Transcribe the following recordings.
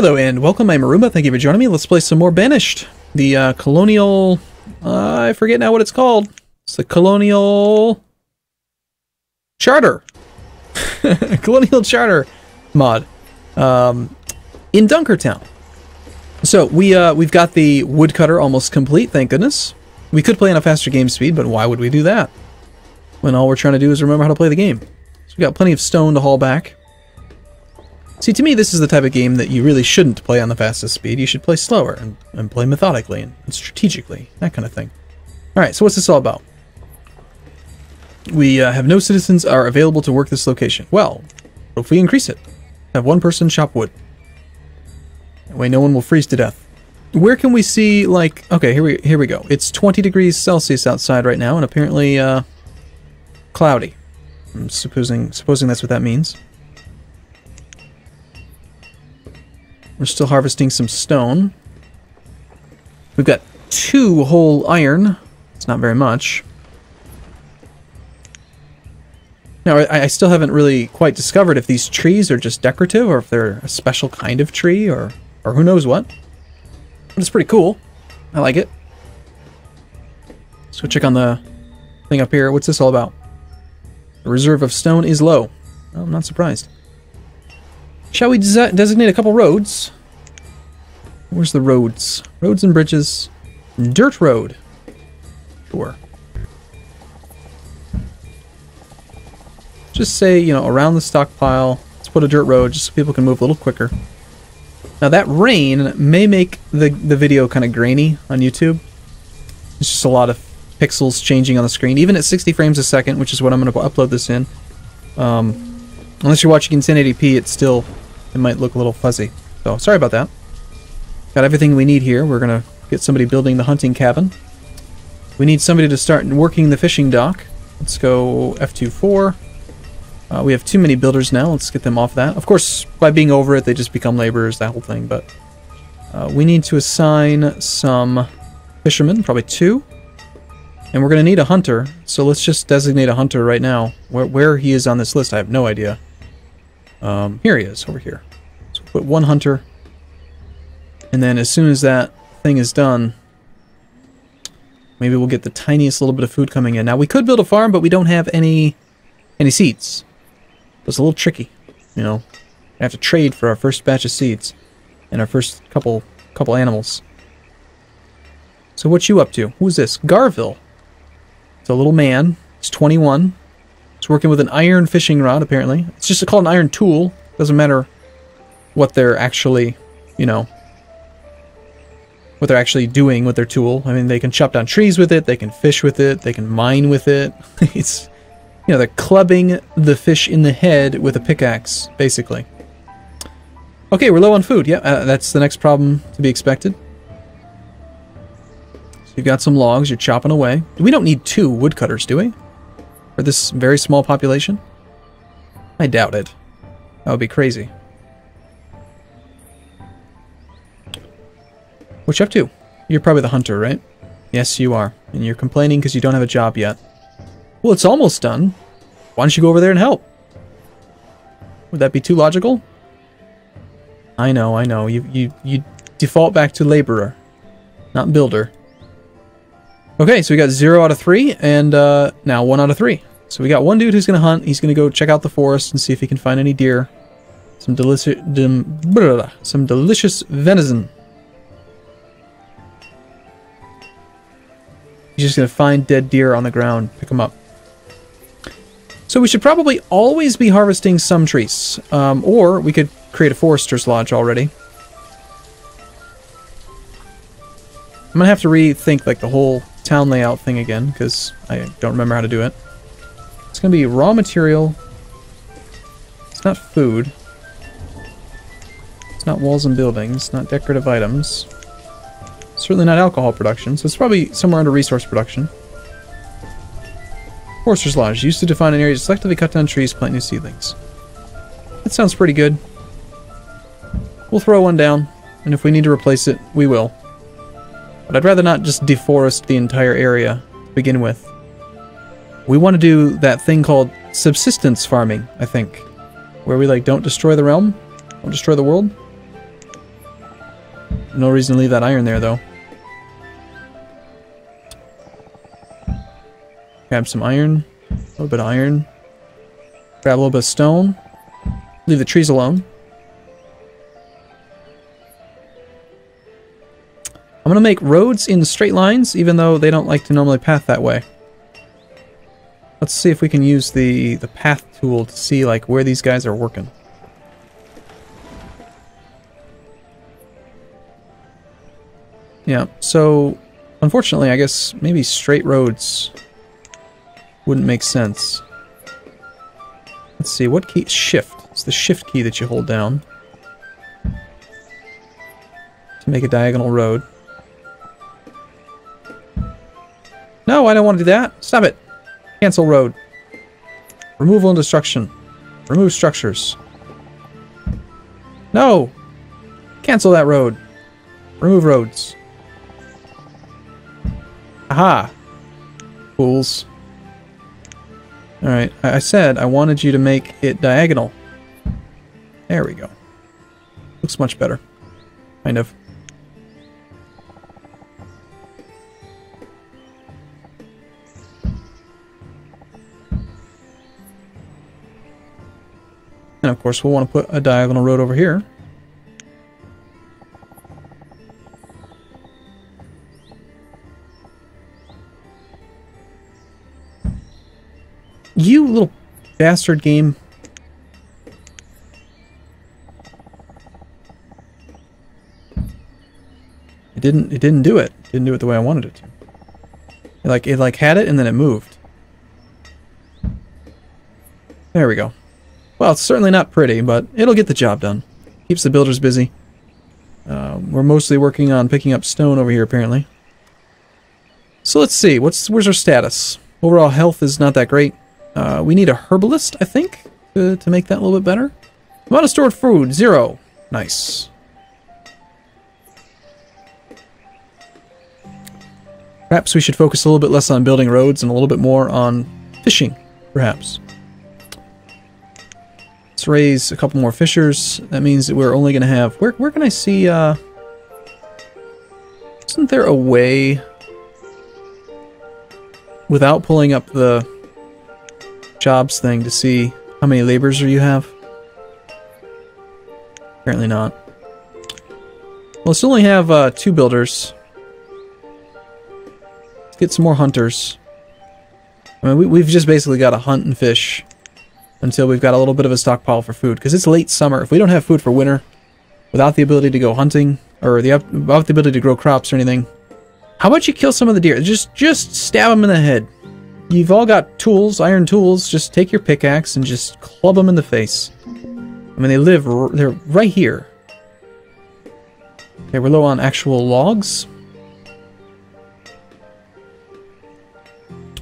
Hello and welcome, I'm Arumba, thank you for joining me. Let's play some more Banished. The Colonial... I forget now what it's called. It's the Colonial... Charter! Colonial Charter mod. In Dunkertown. So, we've got the woodcutter almost complete, thank goodness. We could play on a faster game speed, but why would we do that? When all we're trying to do is remember how to play the game. So we got plenty of stone to haul back. See, to me, this is the type of game that you really shouldn't play on the fastest speed. You should play slower and play methodically and strategically, that kind of thing. Alright, so what's this all about? We have no citizens are available to work this location. Well, what if we increase it? Have one person chop wood. That way no one will freeze to death. Where can we see, like... Okay, here we go. It's 20 degrees Celsius outside right now, and apparently, cloudy. I'm supposing that's what that means. We're still harvesting some stone. We've got 2 whole iron. It's not very much. Now, I still haven't really quite discovered if these trees are just decorative or if they're a special kind of tree or who knows what. But it's pretty cool. I like it. Let's go check on the thing up here. What's this all about? The reserve of stone is low. Well, I'm not surprised. Shall we designate a couple roads? Where's the roads? Roads and bridges. Dirt road. Sure. Just say, you know, around the stockpile. Let's put a dirt road just so people can move a little quicker. Now that rain may make the video kind of grainy on YouTube. It's just a lot of pixels changing on the screen. Even at 60 frames a second, which is what I'm going to upload this in. Unless you're watching in 1080p, it might look a little fuzzy. So, sorry about that. Got everything we need here. We're going to get somebody building the hunting cabin. We need somebody to start working the fishing dock. Let's go F24. We have too many builders now. Let's get them off that. Of course, by being over it, they just become laborers, that whole thing. But we need to assign some fishermen, probably 2. And we're going to need a hunter, so let's just designate a hunter right now. Where he is on this list, I have no idea. Here he is, over here. So we'll put 1 hunter. And then as soon as that thing is done, maybe we'll get the tiniest little bit of food coming in. Now, we could build a farm, but we don't have any seeds. So it's a little tricky, you know. I have to trade for our first batch of seeds and our first couple animals. So what you up to? Who's this? Garville. It's a little man. He's 21. He's working with an iron fishing rod, apparently. It's just called an iron tool. Doesn't matter what they're actually, you know, what they're actually doing with their tool. I mean, they can chop down trees with it, they can fish with it, they can mine with it. It's, you know, they're clubbing the fish in the head with a pickaxe, basically. Okay, we're low on food. Yeah, that's the next problem to be expected. You've got some logs, you're chopping away. We don't need 2 woodcutters, do we? For this very small population? I doubt it. That would be crazy. What you up to? You're probably the hunter, right? Yes, you are. And you're complaining because you don't have a job yet. Well, it's almost done. Why don't you go over there and help? Would that be too logical? I know. You default back to laborer, not builder. Okay, so we got 0 out of 3, and now 1 out of 3. So we got 1 dude who's going to hunt. He's going to go check out the forest and see if he can find any deer. Some delicious venison. He's just going to find dead deer on the ground, pick them up. So we should probably always be harvesting some trees. Or we could create a forester's lodge already. I'm going to have to rethink like the whole town layout thing again, because I don't remember how to do it. It's going to be raw material. It's not food. It's not walls and buildings. Not decorative items. Certainly not alcohol production, so it's probably somewhere under resource production. Forester's Lodge. Used to define an area to selectively cut down trees, plant new seedlings. That sounds pretty good. We'll throw one down, and if we need to replace it, we will. But I'd rather not just deforest the entire area to begin with. We want to do that thing called subsistence farming, I think. Where we, like, don't destroy the realm, don't destroy the world. No reason to leave that iron there, though. Grab some iron. A little bit of iron. Grab a little bit of stone. Leave the trees alone. I'm going to make roads in straight lines, even though they don't like to normally path that way. Let's see if we can use the path tool to see like where these guys are working. Yeah, so unfortunately, I guess maybe straight roads wouldn't make sense. Let's see, what key? Shift. It's the shift key that you hold down to make a diagonal road. No, I don't want to do that. Stop it. Cancel road. Removal and destruction. Remove structures. No! Cancel that road. Remove roads. Aha! Fools. Alright, I said I wanted you to make it diagonal. There we go. Looks much better. Kind of. And of course we'll want to put a diagonal road over here. You little bastard game. It didn't do it. It didn't do it the way I wanted it to. It like had it and then it moved. There we go. Well, it's certainly not pretty, but it'll get the job done. Keeps the builders busy. We're mostly working on picking up stone over here, apparently. So let's see. Where's our status? Overall health is not that great. We need a herbalist, I think, to make that a little bit better. Amount of stored food, 0. Nice. Perhaps we should focus a little bit less on building roads and a little bit more on fishing, perhaps. Let's raise a couple more fishers. That means that we're only going to have... Where can I see... Isn't there a way... without pulling up the jobs thing to see how many laborers you have? Apparently not. Well, let's only have 2 builders. Let's get some more hunters. I mean, we've just basically got to hunt and fish until we've got a little bit of a stockpile for food, because it's late summer. If we don't have food for winter, without the ability to go hunting, or without the ability to grow crops or anything, how about you kill some of the deer? Just stab them in the head. You've all got tools, iron tools. Just take your pickaxe and just club them in the face. I mean, they're right here. Okay, we're low on actual logs.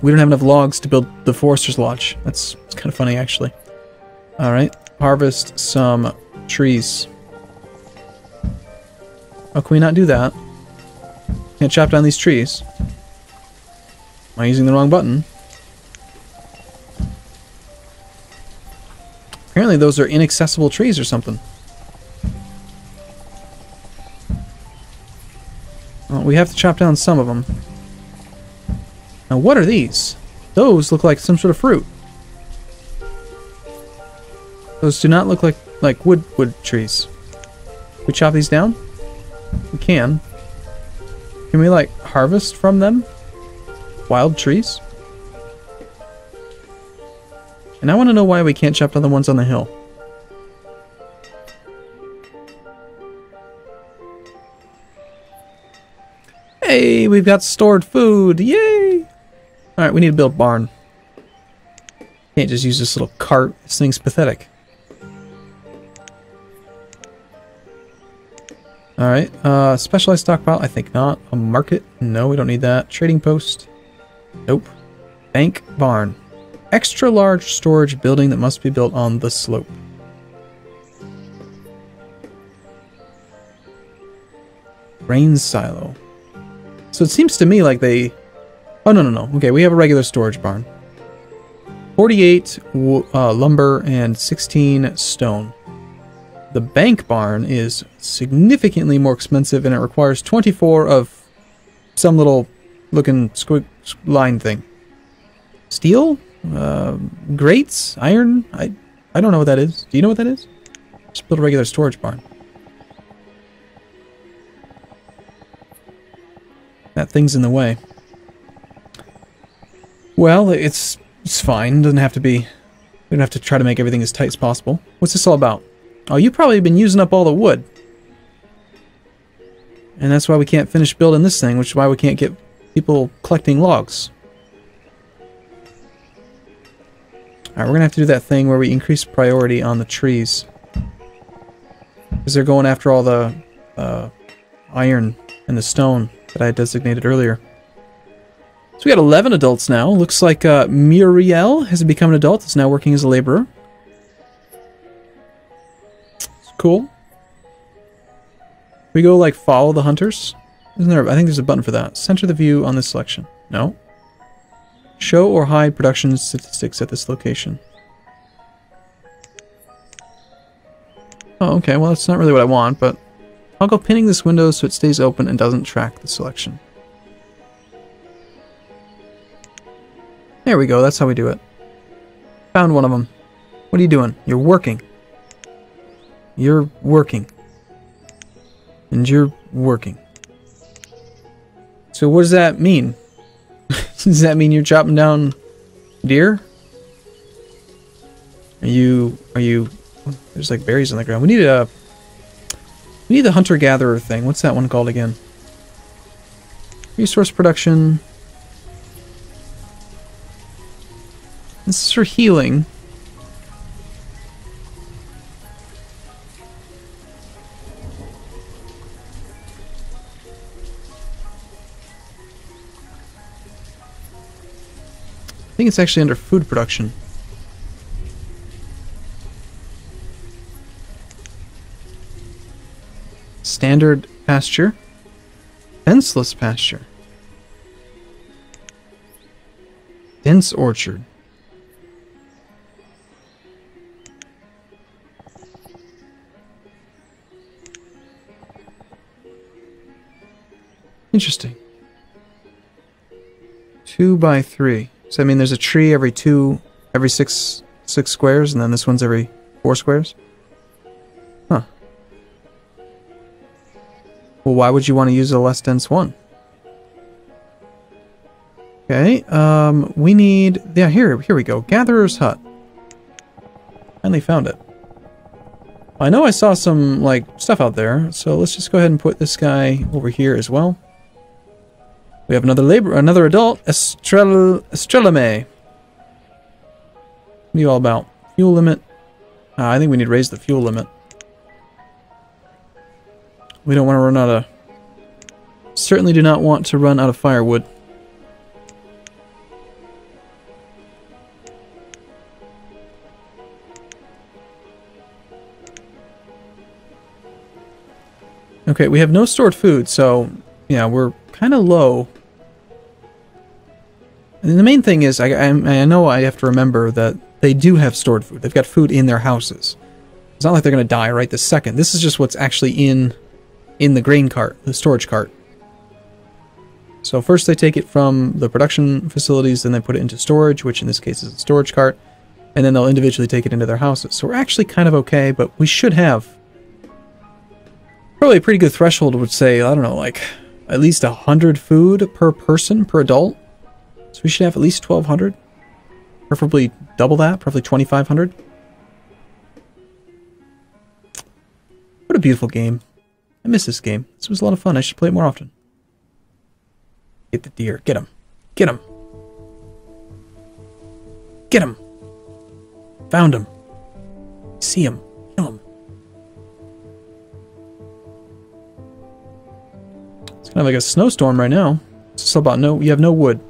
We don't have enough logs to build the Forester's Lodge. It's kind of funny, actually. Alright, harvest some trees. Oh, can we not do that? Can't chop down these trees. Am I using the wrong button? Apparently those are inaccessible trees or something. Well, we have to chop down some of them. Now, what are these? Those look like some sort of fruit. Those do not look like wood trees. Can we chop these down? We can. Can we, like, harvest from them? Wild trees? And I want to know why we can't chop down the ones on the hill. Hey, we've got stored food! Yay! Alright, we need to build a barn. Can't just use this little cart. This thing's pathetic. Alright, specialized stockpile? I think not. A market? No, we don't need that. Trading post? Nope. Bank, barn. Extra large storage building that must be built on the slope. Grain silo. So it seems to me like they... Oh, no. Okay, we have a regular storage barn. 48 lumber and 16 stone. The bank barn is significantly more expensive, and it requires 24 of some little looking squig line thing. Steel? Grates? Iron? I don't know what that is. Do you know what that is? Just build a regular storage barn. That thing's in the way. Well, it's fine. It doesn't have to be... We don't have to try to make everything as tight as possible. What's this all about? Oh, you've probably been using up all the wood. And that's why we can't finish building this thing, which is why we can't get people collecting logs. Alright, we're going to have to do that thing where we increase priority on the trees. Because they're going after all the iron and the stone that I had designated earlier. So we got 11 adults now. Looks like Muriel has become an adult. Is now working as a laborer. It's cool. We go like follow the hunters. Isn't there? I think there's a button for that. Center the view on this selection. No. Show or hide production statistics at this location. Oh, okay. Well, that's not really what I want, but I'll go pinning this window so it stays open and doesn't track the selection. There we go. That's how we do it. Found one of them. What are you doing? You're working. You're working. And you're working. So what does that mean? Does that mean you're chopping down deer? Are you... There's like berries on the ground. We need the hunter-gatherer thing. What's that one called again? Resource production. This is for healing. I think it's actually under food production. Standard pasture. Fenceless pasture. Dense orchard. Interesting. 2 by 3. So I mean there's a tree every 6 squares, and then this one's every 4 squares? Huh. Well, why would you want to use a less dense one? Okay, we need... Yeah, here we go. Gatherer's Hut. Finally found it. I know I saw some, like, stuff out there, so let's just go ahead and put this guy over here as well. We have another adult, Estrelame. What are you all about? Fuel limit. I think we need to raise the fuel limit. We don't want to run out of... Certainly do not want to run out of firewood. Okay, we have no stored food, so... Yeah, we're kind of low. And the main thing is, I know I have to remember that they do have stored food. They've got food in their houses. It's not like they're going to die right this second. This is just what's actually in the grain cart, the storage cart. So first they take it from the production facilities, then they put it into storage, which in this case is a storage cart, and then they'll individually take it into their houses. So we're actually kind of okay, but we should have probably a pretty good threshold, would say, I don't know, like at least 100 food per person, per adult. So we should have at least 1,200. Preferably double that, probably 2,500. What a beautiful game. I miss this game. This was a lot of fun. I should play it more often. Get the deer. Get him. Get him. Get him. Found him. See him. Kill him. It's kind of like a snowstorm right now. It's just about you have no wood.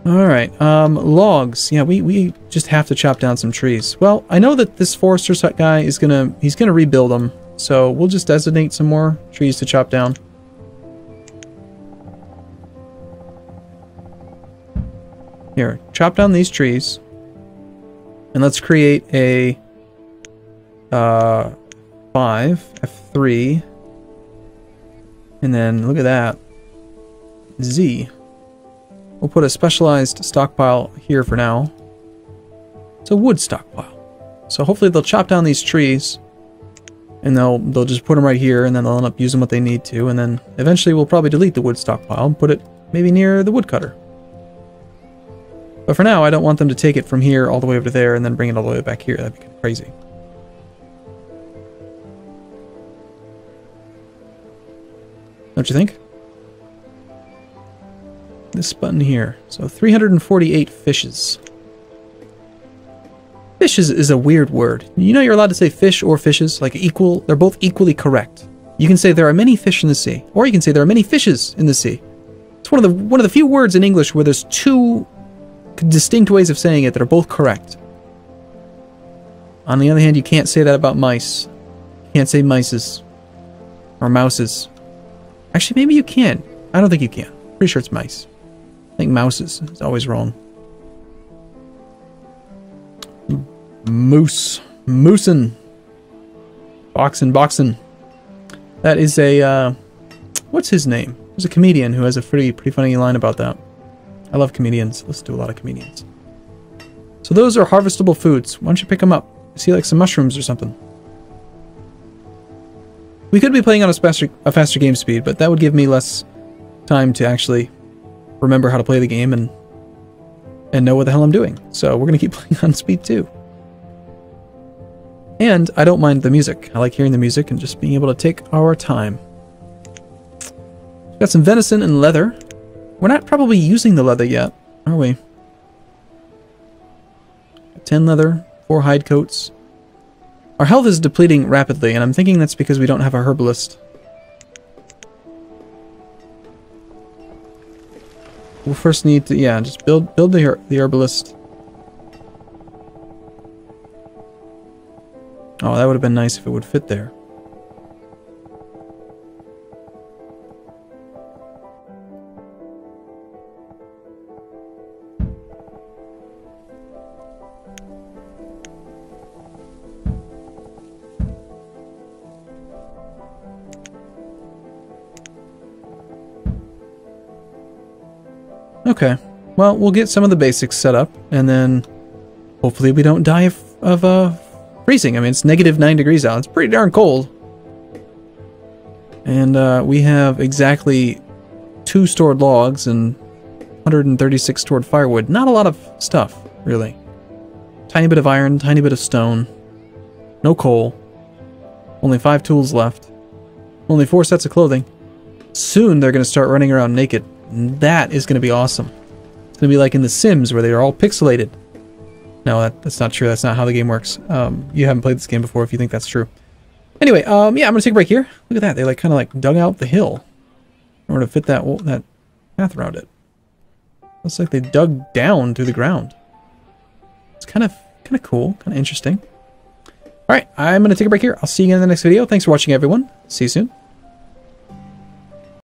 Alright, logs. Yeah, we just have to chop down some trees. Well, I know that this forester's hut guy is he's gonna rebuild them, so we'll just designate some more trees to chop down. Here, chop down these trees, and let's create a F3. And then, look at that. Z. We'll put a specialized stockpile here for now. It's a wood stockpile. So hopefully they'll chop down these trees. And they'll just put them right here, and then they'll end up using what they need to. And then eventually we'll probably delete the wood stockpile and put it maybe near the woodcutter. But for now, I don't want them to take it from here all the way over to there and then bring it all the way back here. That'd be kind of crazy. Don't you think? This button here. So 348 fishes. Fishes is a weird word. You know you're allowed to say fish or fishes, like equal. They're both equally correct. You can say there are many fish in the sea, or you can say there are many fishes in the sea. It's one of the few words in English where there's two distinct ways of saying it that are both correct. On the other hand, you can't say that about mice. You can't say mices or mouses. Actually, maybe you can. I don't think you can. Pretty sure it's mice. I think mouses is always wrong. Moose. Moosin'. Boxin'. That is a, what's his name? There's a comedian who has a pretty funny line about that. I love comedians. Listen to a lot of comedians. So those are harvestable foods. Why don't you pick them up? See like some mushrooms or something. We could be playing on a faster game speed, but that would give me less time to actually remember how to play the game and know what the hell I'm doing. So we're going to keep playing on speed 2. And I don't mind the music. I like hearing the music and just being able to take our time. We've got some venison and leather. We're not probably using the leather yet, are we? 10 leather, 4 hide coats. Our health is depleting rapidly, and I'm thinking that's because we don't have a herbalist. We'll first need to, yeah, just build the herbalist. Oh, that would have been nice if it would fit there. Okay, well, we'll get some of the basics set up, and then hopefully we don't die of freezing. I mean, it's -9 degrees out. It's pretty darn cold. And we have exactly 2 stored logs and 136 stored firewood. Not a lot of stuff, really. Tiny bit of iron, tiny bit of stone. No coal. Only 5 tools left. Only 4 sets of clothing. Soon they're going to start running around naked. That is going to be awesome. It's going to be like in The Sims where they are all pixelated. No, that's not true. That's not how the game works. You haven't played this game before if you think that's true. Anyway, yeah, I'm going to take a break here. Look at that. They like kind of like dug out the hill in order to fit that path around it. Looks like they dug down through the ground. It's kind of cool, kind of interesting. All right, I'm going to take a break here. I'll see you again in the next video. Thanks for watching, everyone. See you soon.